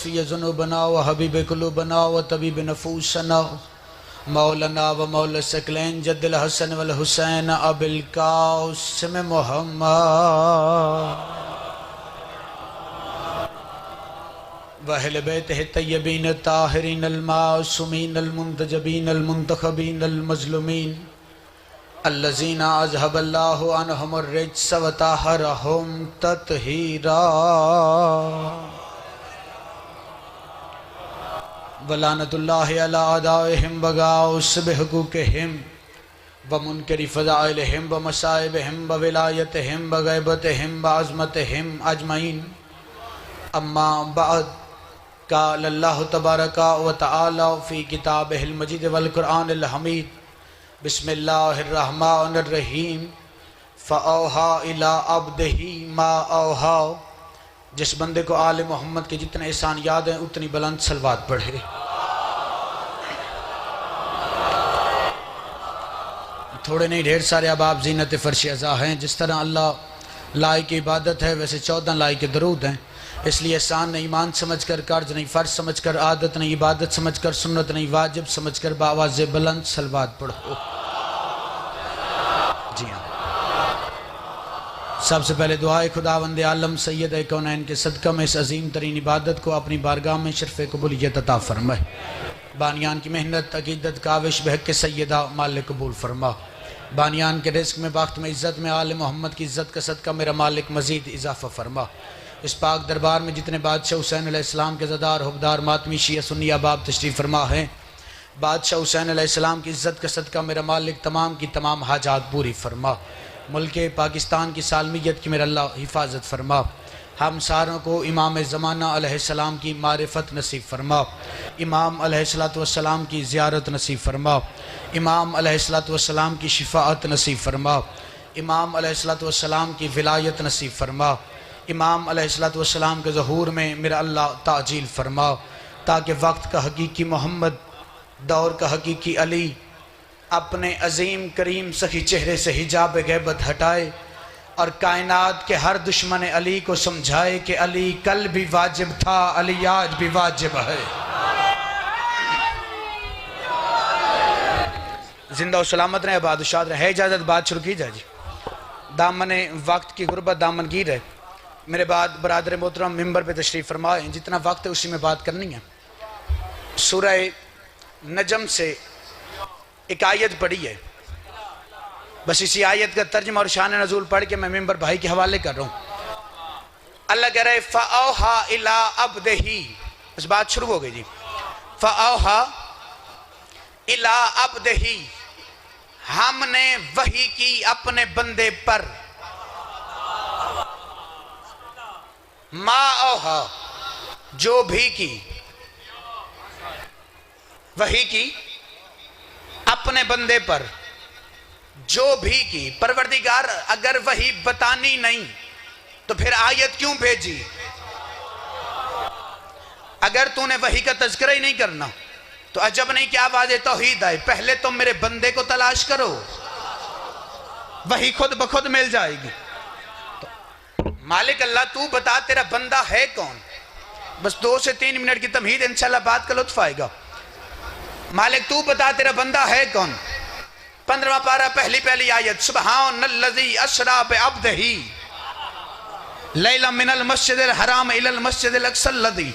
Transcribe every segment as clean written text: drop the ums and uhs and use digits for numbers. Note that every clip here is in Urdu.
شفیع ذنوبنا و حبیب قلوبنا و طبیب نفوسنا مولانا و مولا ثقلین جد الحسن والحسین ابی القاسم محمد وأہل بیتہ الطیبین الطاہرین المعصومین المنتجبین المنتخبین المظلومین الذین اذھب اللہ عنہم الرجس وطہرہم تطہیرا ولعنۃ اللہ علی اعدائہم وغاصب حقوقہم ومنکر فضائلہم ومصائبہم وولایتہم وغیبتہم وعظمتہم اجمعین اما بعد قال اللہ تبارک و تعالی فی کتابہ المجید والقرآن الحمید بسم اللہ الرحمن الرحیم فَأَوْحَا إِلَىٰ عَبْدِهِ مَا أَوْحَا جس بندے کو آل محمد کے جتنے احسان یاد ہیں اتنی بلند صلوات پڑھے تھوڑے نہیں ڈھیر سارے اب زینت فرش عزا ہیں جس طرح اللہ لائق عبادت ہے ویسے 14 لائق درود ہیں اس لیے احسان نہیں ایمان سمجھ کر قرض نہیں فرض سمجھ کر عادت نہیں عبادت سمجھ کر سنت نہیں واجب سمجھ کر بآواز بلند صلوات پڑھو جی ہاں سب سے پہلے دعائے خداوند عالم سید کونین کے صدقہ میں اس عظیم ترین عبادت کو اپنی بارگاہ میں شرف قبولیت عطا فرمائے بانیان کی محنت عقیدت کاوش بحق سیدہ مالک قبول فرما بانیان کے رزق میں بخت میں عزت میں آل محمد کی عزت کا صدقہ میرا مالک مزید اضافہ فرما اس پاک دربار میں جتنے بادشاہ حسین علیہ السلام کے زدار حبدار ماتمی شیعہ سنی احباب تشریف فرما ہیں بادشاہ حسین علیہ السلام کی عزت کا صدقہ میرا مالک تمام کی تمام حاجات پوری فرما ملک پاکستان کی سالمیت کی میرا اللہ حفاظت فرما ہم ساروں کو امام زمانہ علیہ السلام کی معرفت نصیب فرما امام علیہ السلام کی زیارت نصیب فرما امام علیہ السلام کی شفاعت نصیب فرما امام علیہ السلام کی ولایت نصیب فرما امام علیہ السلام کے ظہور میں میرا اللہ تعجیل فرما تاکہ وقت کا حقیقی محمد دور کا حقیقی علی اپنے عظیم کریم سخی چہرے سے حجاب غیبت ہٹائے اور کائنات کے ہر دشمن علی کو سمجھائے کہ علی کل بھی واجب تھا علی آج بھی واجب ہے زندہ و سلامت رہے آباد و شاد رہے اجازت بات شروع کی جائے جی دامن وقت کی غربت دامن گیر ہے میرے بعد برادر محترم ممبر پہ تشریف فرمائیں جتنا وقت ہے اسی میں بات کرنی ہے سورہ نجم سے ایک آیت پڑھی ہے بس اسی آیت کا ترجمہ اور شان نزول پڑھ کے میں ممبر بھائی کے حوالے کر رہا ہوں اللہ کہہ رہے فَأَوْحَا إِلَىٰ عَبْدِهِ بس بات شروع ہو گئی جی فَأَوْحَا إِلَىٰ عَبْدِهِ ہم نے وحی کی اپنے بندے پر ما اوہا جو بھی کی وحی کی اپنے بندے پر جو بھی کی پروردگار اگر وحی بتانی نہیں تو پھر آیت کیوں بھیجی اگر تو نے وحی کا تذکرہ ہی نہیں کرنا تو عجب نہیں کہ آواز توحید آئے پہلے تم میرے بندے کو تلاش کرو وحی خود بخود مل جائے گی مالک اللہ تو بتا تیرا بندہ ہے کون بس 2 سے 3 منٹ کی تمہید انشاءاللہ بات کا لطف آئے گا مالک تو بتا تیرا بندہ ہے کون 15واں پارہ پہلی آیت سبحان الذی اسریٰ بعبدہ لیلا من المسجد الحرام الى المسجد الاقصی الذی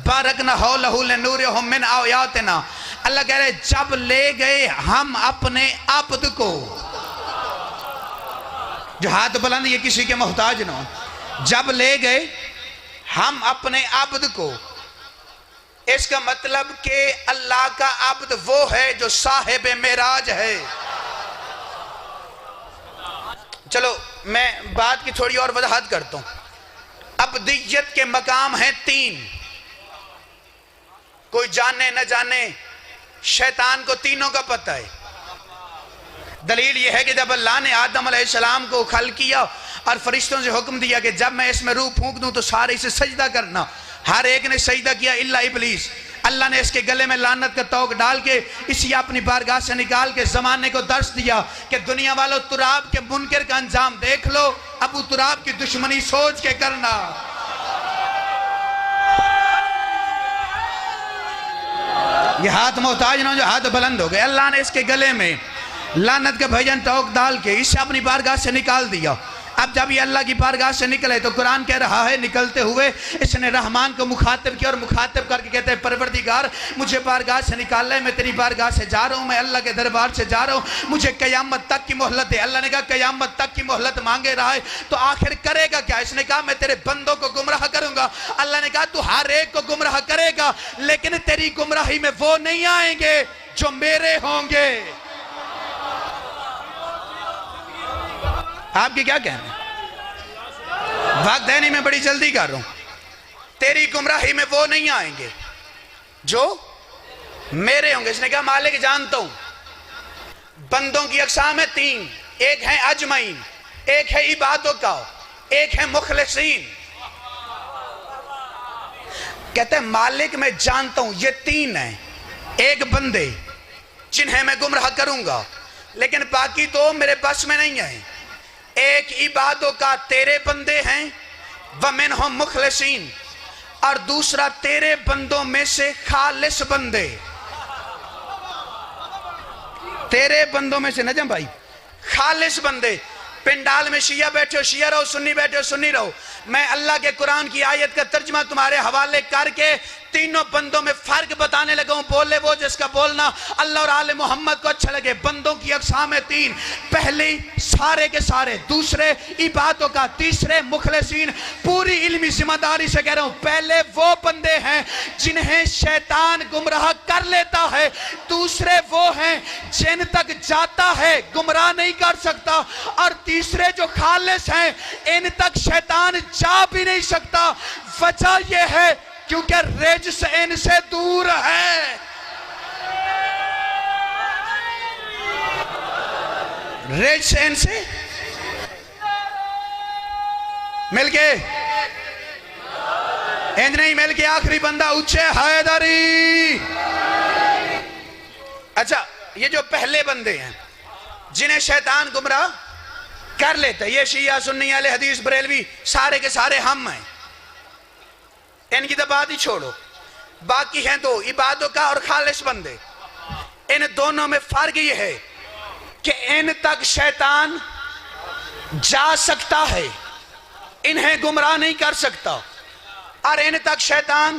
بارکنا حولہ لنورہ من آیاتنا اللہ کہہ رہے جب لے گئے ہم اپنے عبد کو جو ہاتھ بلند یہ کسی کے محتاج نہ جب لے گئے ہم اپنے عبد کو اس کا مطلب کہ اللہ کا عبد وہ ہے جو صاحب معراج ہے چلو میں بات کی تھوڑی اور وضاحت کرتا ہوں عبدیت کے مقام ہیں 3 کوئی جانے نہ جانے شیطان کو تینوں کا پتہ ہے دلیل یہ ہے کہ جب اللہ نے آدم علیہ السلام کو خلق کیا اور فرشتوں سے حکم دیا کہ جب میں اس میں روح پھونک دوں تو سارے اسے سجدہ کرنا ہر ایک نے سجدہ کیا الا ابلیس اللہ نے اس کے گلے میں لعنت کا توق ڈال کے اسی اپنی بارگاہ سے نکال کے زمانے کو درس دیا کہ دنیا والوں تراب کے منکر کا انجام دیکھ لو ابو تراب کی دشمنی سوچ کے کرنا یہ ہاتھ محتاج نہ جو ہاتھ بلند ہو گئے. اللہ نے اس کے گلے میں لعنت کا بھیجن توق ڈال کے اسے اپنی بارگاہ سے نکال دیا. اب جب یہ اللہ کی بارگاہ سے نکلے تو قرآن کہہ رہا ہے نکلتے ہوئے اس نے رحمان کو مخاطب کیا اور مخاطب کر کے کہتے ہیں پروردگار مجھے بارگاہ سے نکال لے, میں تیری بارگاہ سے جا رہا ہوں, میں اللہ کے دربار سے جا رہا ہوں, مجھے قیامت تک کی مہلت ہے. اللہ نے کہا قیامت تک کی مہلت مانگے رہا ہے تو آخر کرے گا کیا؟ اس نے کہا میں تیرے بندوں کو گمراہ کروں گا. اللہ نے کہا تو ہر ایک کو گمراہ کرے گا لیکن تیری گمراہی میں وہ نہیں آئیں گے جو میرے ہوں گے. آپ کی کیا کہنا ہے؟ وقت ہے نہیں, میں بڑی جلدی کر رہا ہوں. تیری گمراہی میں وہ نہیں آئیں گے جو میرے ہوں گے. اس نے کہا مالک جانتا ہوں بندوں کی اقسام ہے 3, ایک ہے اجمعین, ایک ہے عبادوں کا, ایک ہے مخلصین. کہتے ہیں مالک میں جانتا ہوں یہ 3 ہیں, ایک بندے جنہیں میں گمراہ کروں گا لیکن باقی تو میرے بس میں نہیں ہیں. ایک عبادوں کا تیرے بندے ہیں وَمِنْهُمْ مُخْلِصِينَ, اور دوسرا تیرے بندوں میں سے خالص بندے. تیرے بندوں میں سے نجم بھائی خالص بندے. پنڈال میں شیعہ بیٹھے ہو شیعہ رہو, سنی بیٹھے ہو سنی رہو. میں اللہ کے قرآن کی آیت کا ترجمہ تمہارے حوالے کر کے تینوں بندوں میں فرق بتانے لگا ہوں. بولے وہ جس کا بولنا اللہ اور آل محمد کو اچھا لگے. بندوں کی اقسام 3, پہلی سارے کے سارے, دوسرے عبادوں کا, تیسرے مخلصین. پوری علمی ذمہ داری سے کہہ رہا ہوں پہلے وہ بندے ہیں جنہیں شیطان گمراہ کر لیتا ہے, دوسرے وہ ہیں جن تک جاتا ہے گمراہ نہیں کر سکتا, اور تیسرے جو خالص ہیں ان تک شیطان جا بھی نہیں سکتا. وجہ یہ ہے کیونکہ رجس ان سے دور ہے. رجس ان سے مل کے اند نہیں مل کے آخری بندہ اچھے حیدری. اچھا یہ جو پہلے بندے ہیں جنہیں شیطان گمراہ کر لیتا ہے, یہ شیعہ سنی اہل حدیث بریلوی سارے کے سارے ہم ہیں. ان کی تو بات ہی چھوڑو, باقی ہیں تو عبادوں کا اور خالص بندے. ان دونوں میں فرق یہ ہے کہ ان تک شیطان جا سکتا ہے, انہیں گمراہ نہیں کر سکتا, اور ان تک شیطان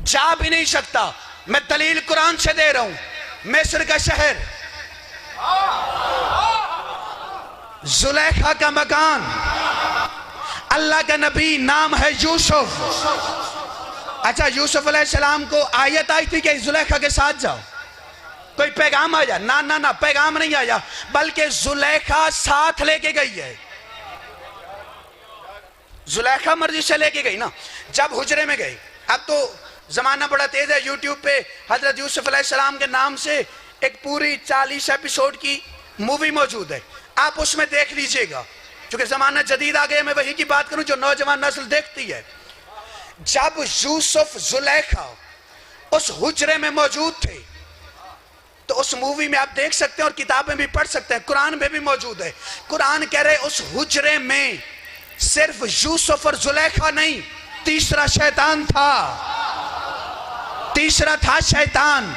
جا بھی نہیں سکتا. میں دلیل قرآن سے دے رہا ہوں. مصر کا شہر, زلیخا کا مکان, اللہ کا نبی نام ہے یوسف. اچھا یوسف علیہ السلام کو آیت آئی تھی کہ زلیخا کے ساتھ جاؤ, کوئی پیغام آیا؟ نہ پیغام نہیں آیا, بلکہ زلیخا ساتھ لے کے گئی ہے. زلیخا مرضی سے لے کے گئی نا. جب حجرے میں گئی, اب تو زمانہ بڑا تیز ہے, یوٹیوب پہ حضرت یوسف علیہ السلام کے نام سے ایک پوری 40 ایپیسوڈ کی مووی موجود ہے, آپ اس میں دیکھ لیجئے گا. چونکہ زمانہ جدید آگئے, میں وہی کی بات کروں جو نوجوان نسل دیکھتی ہے. جب یوسف زلیخا اس حجرے میں موجود تھے تو اس مووی میں آپ دیکھ سکتے ہیں اور کتابیں بھی پڑھ سکتے ہیں, قرآن میں بھی موجود ہے. قرآن کہہ رہے اس حجرے میں صرف یوسف اور زلیخا نہیں, تیسرا شیطان تھا. تیسرا تھا شیطان.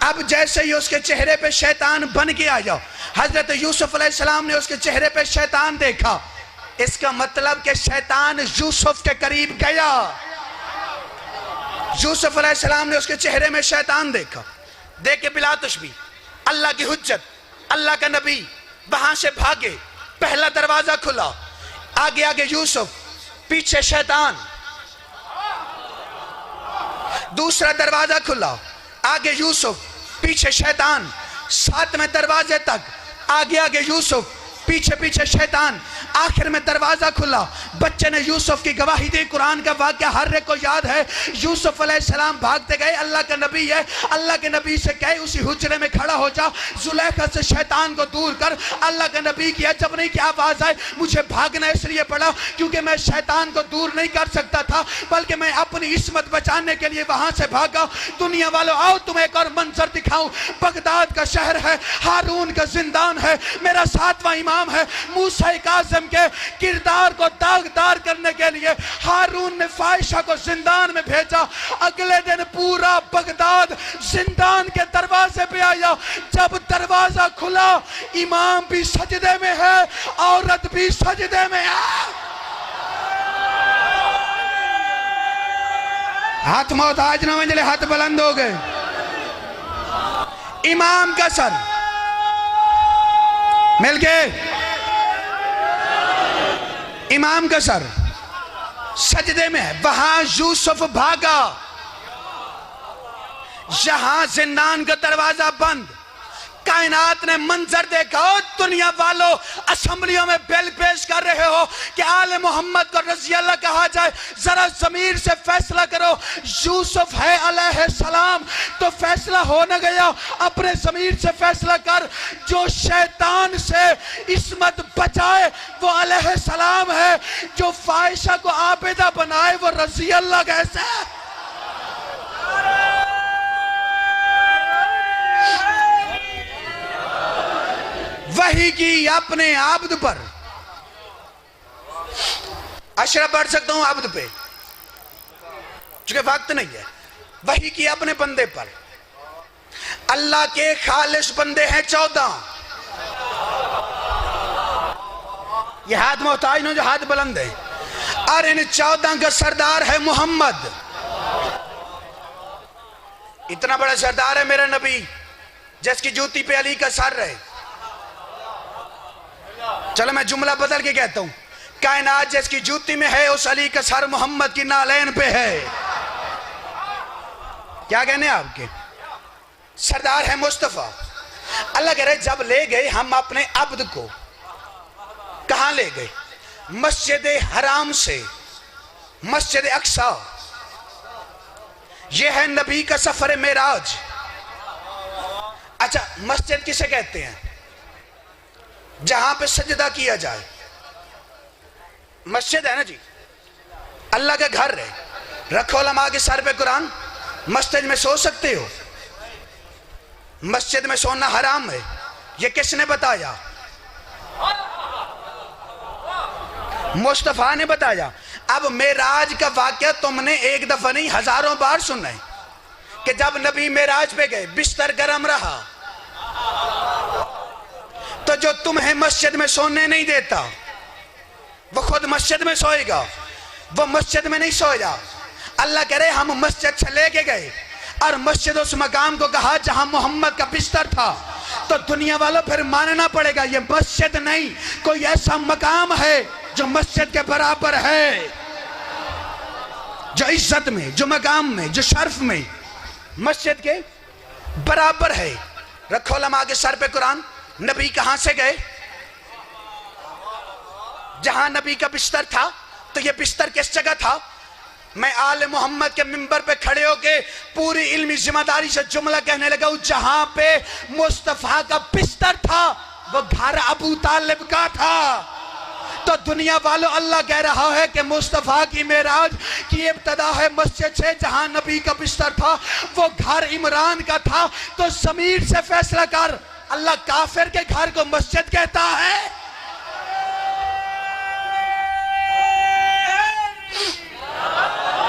اب جیسے ہی اس کے چہرے پہ شیطان بن کے آیا, حضرت یوسف علیہ السلام نے اس کے چہرے پہ شیطان دیکھا, اس کا مطلب کہ شیطان یوسف کے قریب گیا. یوسف علیہ السلام نے اس کے چہرے میں شیطان دیکھا, دیکھ کے بلا تشبیہ اللہ کی حجت, اللہ کا نبی وہاں سے بھاگے. پہلا دروازہ کھلا, آگے آگے یوسف, پیچھے شیطان. دوسرا دروازہ کھلا, آگے یوسف, پیچھے شیطان. 7ویں دروازے تک آگے آگے یوسف, پیچھے پیچھے شیطان. آخر میں دروازہ کھلا, بچے نے یوسف کی گواہی دی. قرآن کا واقعہ ہر ایک کو یاد ہے. یوسف علیہ السلام بھاگتے گئے, اللہ کا نبی ہے, اللہ کے نبی سے کہے اسی حجرے میں کھڑا ہو جا, زلیخا سے شیطان کو دور کر. اللہ کا نبی کی عجب نہیں کہ آواز آئے, مجھے بھاگنا اس لیے پڑا کیونکہ میں شیطان کو دور نہیں کر سکتا تھا, بلکہ میں اپنی عصمت بچانے کے لیے وہاں سے بھاگا. دنیا والوں آؤ تمہیں ایک اور منظر دکھاؤں. بغداد کا شہر ہے, ہارون کا زندان ہے, میرا 7واں امام ہے, موسیٰ کاظم کے کردار کو داغدار کرنے کے لیے ہارون نے فائشہ کو زندان میں بھیجا۔ اگلے دن پورا بغداد زندان کے دروازے پہ آیا۔ جب دروازہ کھلا، امام بھی سجدے میں ہے، عورت بھی سجدے میں ہے۔ ہاتھ محتاج نہ منجلے، ہاتھ بلند ہو گئے۔ امام کا سر مل گئے، امام کا سر سجدے میں ہے۔ وہاں یوسف بھاگا، یہاں زندان کا دروازہ بند۔ کائنات نے منظر دیکھا، دنیا والوں اسمبلیوں میں بل پیش کر رہے ہو کہ آل محمد کو رضی اللہ کہا جائے، ذرا ضمیر سے فیصلہ کرو۔ یوسف ہے علیہ السلام تو فیصلہ ہو نہ گیا، اپنے ضمیر سے فیصلہ کر۔ جو شیطان سے عصمت بچائے وہ علیہ السلام ہے، جو فاحشہ کو عابدہ بنائے وہ رضی اللہ کیسے ہے؟ وحی کی اپنے عبد پر، اشرف پڑھ سکتا ہوں عبد پہ چونکہ وقت نہیں ہے، وحی کی اپنے بندے پر۔ اللہ کے خالص بندے ہیں 14۔ یہ ہاتھ محتاج نہ جو ہاتھ بلند ہے، اور ان 14 کا سردار ہے محمد۔ اتنا بڑا سردار ہے میرا نبی جس کی جوتی پہ علی کا سر رہے۔ چلو میں جملہ بدل کے کہتا ہوں، کائنات جس کی جوتی میں ہے اس علی کا سر محمد کی نالین پہ ہے۔ کیا کہنے آپ کے؟ سردار ہے مصطفیٰ۔ اللہ کہہ رہے جب لے گئے ہم اپنے عبد کو، کہاں لے گئے؟ مسجد حرام سے مسجد اقصی۔ یہ ہے نبی کا سفر معراج۔ اچھا، مسجد کسے کہتے ہیں؟ جہاں پہ سجدہ کیا جائے، مسجد ہے نا جی، اللہ کا گھر ہے۔ رکھو علماء کے سر پہ قرآن، مسجد میں سو سکتے ہو؟ مسجد میں سونا حرام ہے، یہ کس نے بتایا؟ مصطفیٰ نے بتایا۔ اب معراج کا واقعہ تم نے ایک دفعہ نہیں ہزاروں بار سنا ہے کہ جب نبی معراج پہ گئے بستر گرم رہا تو جو تمہیں مسجد میں سونے نہیں دیتا وہ خود مسجد میں سوئے گا، وہ مسجد میں نہیں سوئے گا۔ اللہ کہہ رہے ہم مسجد سے لے کے گئے اور مسجد اس مقام کو کہا جہاں محمد کا بستر تھا، تو دنیا والوں پھر ماننا پڑے گا یہ مسجد نہیں، کوئی ایسا مقام ہے جو مسجد کے برابر ہے، جو عزت میں، جو مقام میں، جو شرف میں مسجد کے برابر ہے۔ رکھو علماء کے سر پہ قرآن۔ نبی کہاں سے گئے؟ جہاں نبی کا بستر تھا۔ تو یہ بستر کس جگہ تھا؟ میں آل محمد کے منبر پہ کھڑے ہو کے پوری علمی ذمہ داری سے جملہ کہنے لگا ہوں، جہاں پہ مصطفیٰ کا بستر تھا وہ گھر ابو طالب کا تھا۔ تو دنیا والوں اللہ کہہ رہا ہے کہ مصطفیٰ کی معراج کی ابتدا ہے مسجد سے، جہاں نبی کا بستر تھا وہ گھر عمران کا تھا۔ تو ضمیر سے فیصلہ کر، اللہ کافر کے گھر کو مسجد کہتا ہے؟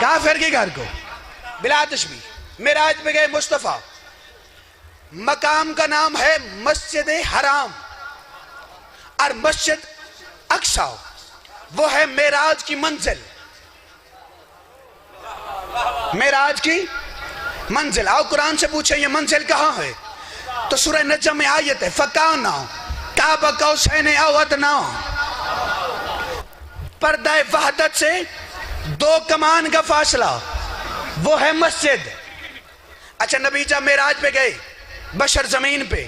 کافر کے گھر کو بلا تشبیہ۔ معراج پہ گئے مصطفیٰ، مقام کا نام ہے مسجد حرام، اور مسجد اقصی وہ ہے معراج کی منزل۔ معراج کی منزل، آؤ قرآن سے پوچھیں یہ منزل کہاں ہے؟ تو سورہ نجم میں آیت ہے فَقَانَا قَابَ قَوْسَيْنِ أَوْ أَدْنَىٰ، پردہ وحدت سے 2 کمان کا فاصلہ، وہ ہے مسجد۔ اچھا، نبی جب معراج پہ گئے، بشر زمین پہ،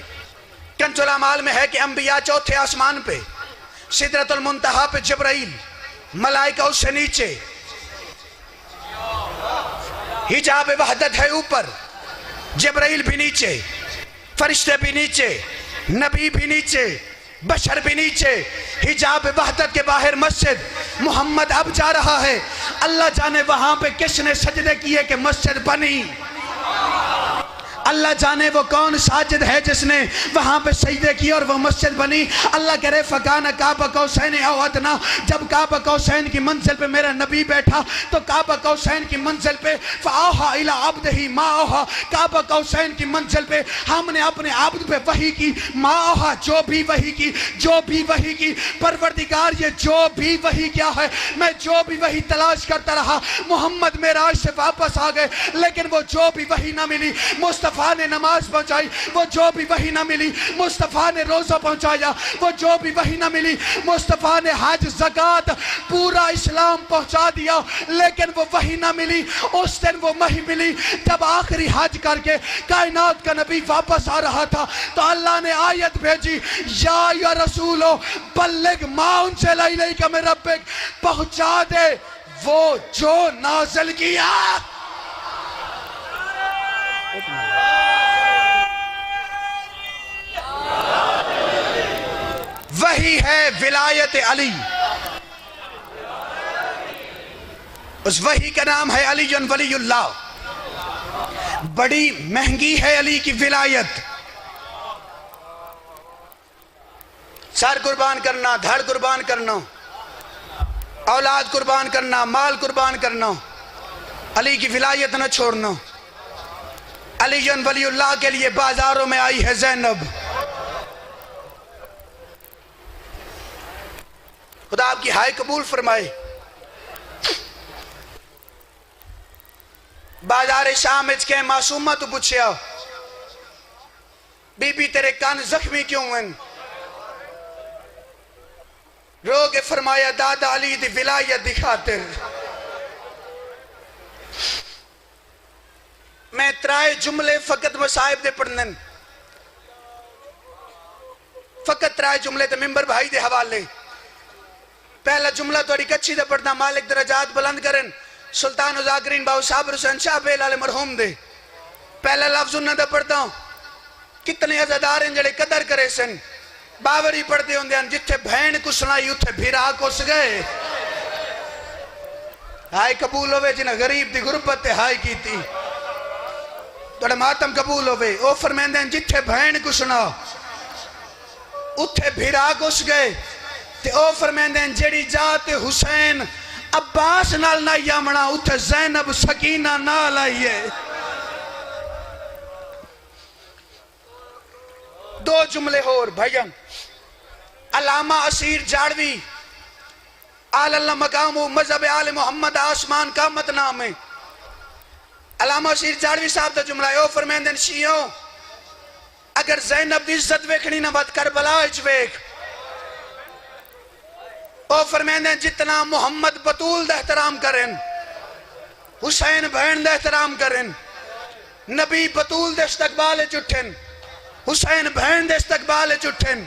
کنز الاعمال میں ہے کہ انبیاء 4تھے آسمان پہ، سدرۃ المنتہا پہ جبرائیل، ملائکہ اس سے نیچے، حجاب وحدت ہے اوپر، جبرائیل بھی نیچے، فرشتے بھی نیچے، نبی بھی نیچے، بشر بھی نیچے، حجاب وحدت کے باہر مسجد۔ محمد اب جا رہا ہے، اللہ جانے وہاں پہ کس نے سجدے کیے کہ مسجد بنی۔ اللہ جانے وہ کون ساجد ہے جس نے وہاں پہ سجدے کی اور وہ مسجد بنی. اللہ کہہ رہے فَكَانَ قَابَ قَوْسَيْنِ أَوْ أَدْنَىٰ. جب قاب قوسین کی منزل پہ میرا نبی بیٹھا تو قاب قوسین کی منزل پہ فَأَوْحَىٰ إِلَىٰ عَبْدِهِ مَا أَوْحَىٰ. قاب قوسین کی منزل پہ ہم نے اپنے عبد پہ وحی کی. مَا أَوْحَىٰ جو بھی وحی کی, جو بھی وحی کی. پروردگار یہ جو بھی وحی کیا ہے, میں جو بھی وحی تلاش کرتا رہا. محمد معراج سے واپس آ گئے لیکن وہ جو بھی وحی نہ ملی. مصطفیٰ نے نماز پہنچائی, وہ جو بھی وحی نہ ملی. مصطفیٰ نے روزہ پہنچایا, وہ جو بھی وحی نہ ملی. مصطفیٰ نے حج زکوٰۃ پورا اسلام پہنچا دیا لیکن وہ وحی نہ ملی. اس دن وہ وحی ملی جب آخری حج کر کے کائنات کا نبی واپس آ رہا تھا تو اللہ نے آیت بھیجی, یا رسولو بلغ ما انزل الیک من ربک. پہنچا دے وہ جو نازل کیا. وہی ہے ولایت علی. اس وحی کا نام ہے علی ولی اللہ. بڑی مہنگی ہے علی کی ولایت. سر قربان کرنا, دھڑ قربان کرنا, اولاد قربان کرنا, مال قربان کرنا, علی کی ولایت نہ چھوڑنا. علی ولی اللہ کے لیے بازاروں میں آئی ہے زینب. خدا آپ کی ہائے قبول فرمائے. بازار شام اچ کے معصومہ تو پوچھیا بی بی تیرے کان زخمی کیوں ہیں؟ رو کے فرمایا دادا علی دی ولایت دی خاطر. میں ترائے جملے فقط مصائب دے پڑھنن, فقط ترائے جملے تے ممبر بھائی دے حوالے. پہلا جملہ توڑی کچھی دے پڑھنا, مالک درجات بلند کرن سلطان و ذاکرین باو صابر حسین شاہ بیلال مرحوم دے. پہلا لفظ انہوں دے پڑھتا ہوں, کتنے عزدار ہیں جڑے قدر کرے سن. باوری پڑھتے ہوں دے جتھے بھین کو سنائی اتھے بھیرا کو سگئے. ہائے قبول ہوئے جنہ غریب دی غربت تے ہائے کی تھی, توڑا ماتم قبول ہوئے. او فرمین دیں جتھے بھین کو سنا اتھے بھیرا کو سگئے. تے او فرمین دیں جیڑی جات حسین عباس نال نہ یامنا اتھے زینب سکینہ نال آئیے. دو جملے اور بھائیان. علامہ اسیر جاڑوی آل اللہ مقام و مذہب آل محمد آسمان کا مت نام ہے. علامہ اسیر جاڑوی صاحب دا جملہ ہے, او فرمین دیں شیعوں اگر زینب دی عزت ویکھنی نہ بات کربلا اچ ویکھ. او فرمین دیں جتنا محمد بطول دا احترام کرن, حسین بہن دا احترام کرن, نبی بطول دا استقبال چٹھن, حسین بہن دے استقبال چٹھن,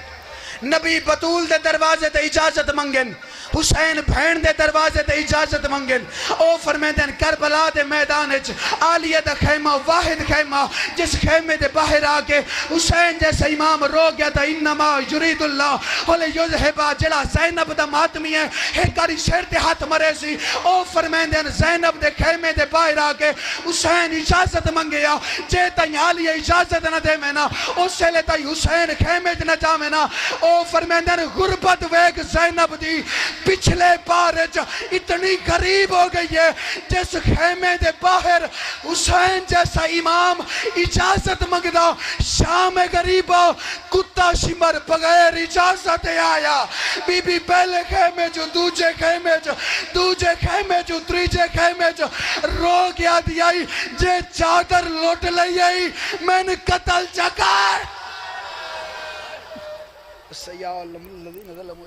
نبی بطول دے دروازے تے اجازت منگن, حسین بہن دے دروازے تے اجازت منگن. او فرمیدن کربلا دے میدان اچ آلیہ دا خیمہ واحد خیمہ جس خیمے دے باہر آکے حسین جیسا امام رو گیا تھا انما یرید اللہ ہولے یذہبا جڑا زینب دا ماتمی ہے ہکاری شیر تے ہاتھ مرے سی. او فرمیدن زینب دے خیمے دے باہر آکے حسین اجازت منگیا جے تائیں آلیہ اجازت نہ دے میں نا اس سے لے تائیں حسین خیمے دے نہ جا میں نا. او فرمیدن غربت ویک زینب دی پچھلے پارج اتنی غریب ہو گئی ہے جس خیمے دے باہر حسین جیسا امام اجازت مگدا شام غریبا کتا شمر بغیر اجازت آیا. بی بی پہلے خیمے جو دوجے خیمے جو دوجے خیمے جو تریجے خیمے جو رو گیا دیائی جے چادر لوٹ لئی میں نے قتل چکار. سیال الذین ظلموا